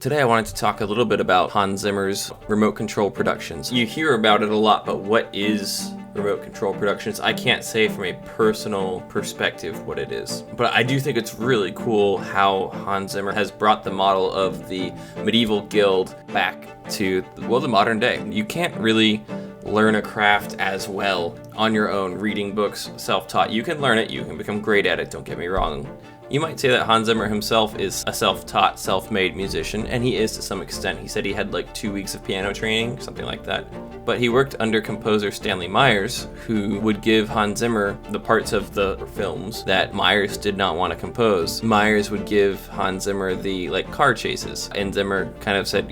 Today I wanted to talk a little bit about Hans Zimmer's remote control productions. You hear about it a lot, but what is remote control productions? I can't say from a personal perspective what it is. But I do think it's really cool how Hans Zimmer has brought the model of the medieval guild back to, well, the modern day. You can't really learn a craft as well on your own, reading books, self-taught. You can learn it, you can become great at it, don't get me wrong. You might say that Hans Zimmer himself is a self-taught, self-made musician, and he is to some extent. He said he had like 2 weeks of piano training, something like that. But he worked under composer Stanley Myers, who would give Hans Zimmer the parts of the films that Myers did not want to compose. Myers would give Hans Zimmer the car chases, and Zimmer kind of said,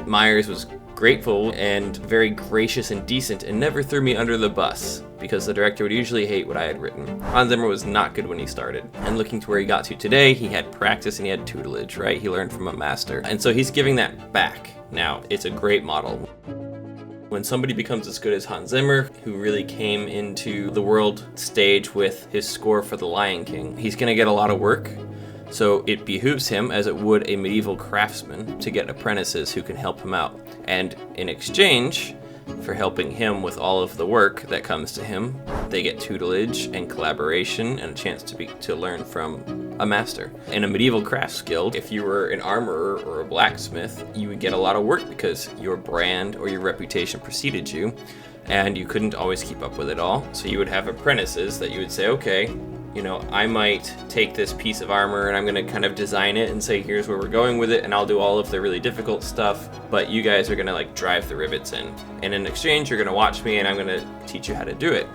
Myers was grateful and very gracious and decent and never threw me under the bus, because the director would usually hate what I had written. Hans Zimmer was not good when he started. And looking to where he got to today, he had practice and he had tutelage, right? He learned from a master. And so he's giving that back now. It's a great model. When somebody becomes as good as Hans Zimmer, who really came into the world stage with his score for The Lion King, he's gonna get a lot of work. So it behooves him, as it would a medieval craftsman, to get apprentices who can help him out. And in exchange for helping him with all of the work that comes to him, they get tutelage and collaboration and a chance to learn from a master. In a medieval crafts guild, if you were an armorer or a blacksmith, you would get a lot of work because your brand or your reputation preceded you, and you couldn't always keep up with it all. So you would have apprentices that you would say, okay, I might take this piece of armor and I'm going to kind of design it and say, here's where we're going with it, and I'll do all of the really difficult stuff, but you guys are going to drive the rivets in. And in exchange, you're going to watch me and I'm going to teach you how to do it.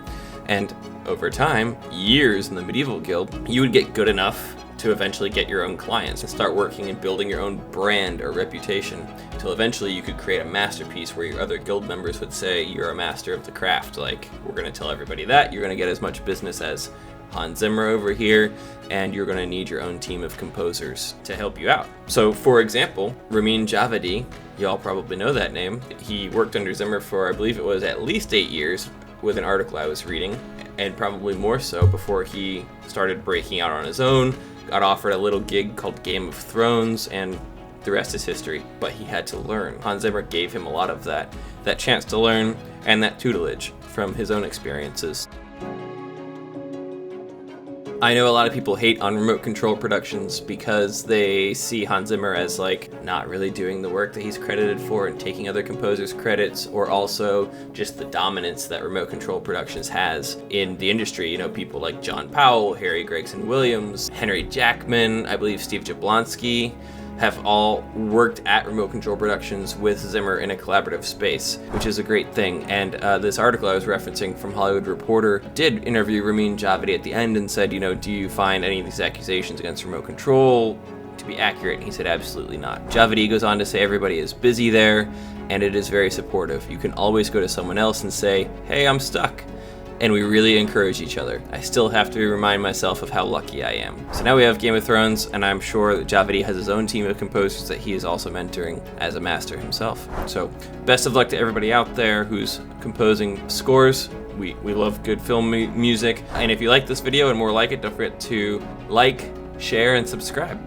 And over time, years in the medieval guild, you would get good enough to eventually get your own clients and start working and building your own brand or reputation, until eventually you could create a masterpiece where your other guild members would say you're a master of the craft. We're going to tell everybody that. You're going to get as much business as Hans Zimmer over here, and you're going to need your own team of composers to help you out. So, for example, Ramin Djawadi, y'all probably know that name. He worked under Zimmer for, I believe it was at least 8 years, with an article I was reading, and probably more so before he started breaking out on his own, got offered a little gig called Game of Thrones, and the rest is history. But he had to learn. Hans Zimmer gave him a lot of that chance to learn and that tutelage from his own experiences. I know a lot of people hate on remote control productions because they see Hans Zimmer as not really doing the work that he's credited for and taking other composers' credits, or also just the dominance that remote control productions has in the industry. People like John Powell, Harry Gregson Williams, Henry Jackman, I believe Steve Jablonsky, have all worked at remote control productions with Zimmer in a collaborative space, which is a great thing. And this article I was referencing from Hollywood Reporter did interview Ramin Djawadi at the end and said, do you find any of these accusations against remote control to be accurate? And he said, absolutely not. Djawadi goes on to say everybody is busy there, and it is very supportive. You can always go to someone else and say, hey, I'm stuck. And we really encourage each other. I still have to remind myself of how lucky I am. So now we have Game of Thrones, and I'm sure that Djawadi has his own team of composers that he is also mentoring as a master himself. So best of luck to everybody out there who's composing scores. We love good film music. And if you like this video and more like it, don't forget to like, share, and subscribe.